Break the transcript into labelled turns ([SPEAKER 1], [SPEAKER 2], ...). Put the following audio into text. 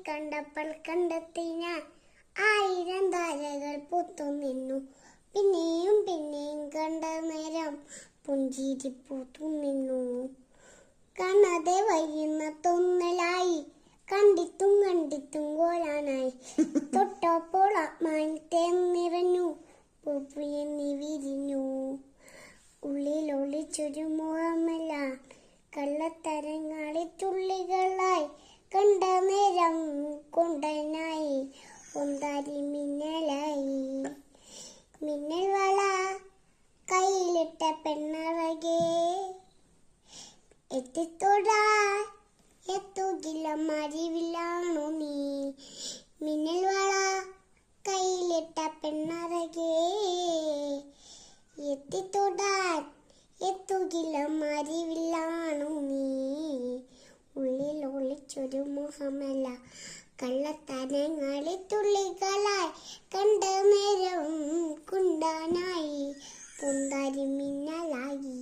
[SPEAKER 1] കണ്ടപ്പോൾ കണ്ടെത്തി ഞാൻ 1000 താരകൾ പൂത്തു നിന്നു. പിന്നെയും പിന്നെയും കണ്ട നേരം പുഞ്ചിരി പൂത്തു നിന്നു. കാണാതെ വൈകുന്ന തോന്നലായി, കണ്ടിട്ടും കോലാനായി. തൊട്ടപ്പോൾ ആത്മാവിൽ തേർന്നിറഞ്ഞു, പൂപ്പുയെന്നി വിരിഞ്ഞു. ഉള്ളിൽ ഒളിച്ചൊരു മുഖമല്ല, കള്ളത്തരങ്ങളിൽ തുള്ളികളായി. കണ്ട നേരം കൊണ്ടനായി, ഒന്നാരി മിന്നലായി. മിന്നൽ വള കയ്യിലിട്ട പെണ്ണറകെ, എത്തിത്തൊടാൻ എത്തുകില്ല മരിവിലാണോ നീ. മിന്നൽ വള കയ്യിലിട്ട പെണ്ണറകെ, എത്തിത്തൊടാൻ എത്തുകില്ല മരിവിലാണോ നീ. ഉള്ളിൽ ഒളിച്ചൊരു മുഖമല്ല, കള്ളത്തരങ്ങളിൽ തുള്ളികളായി. കണ്ട നേരം കുണ്ടാനായി, പൊന്താരി മിന്നലായി.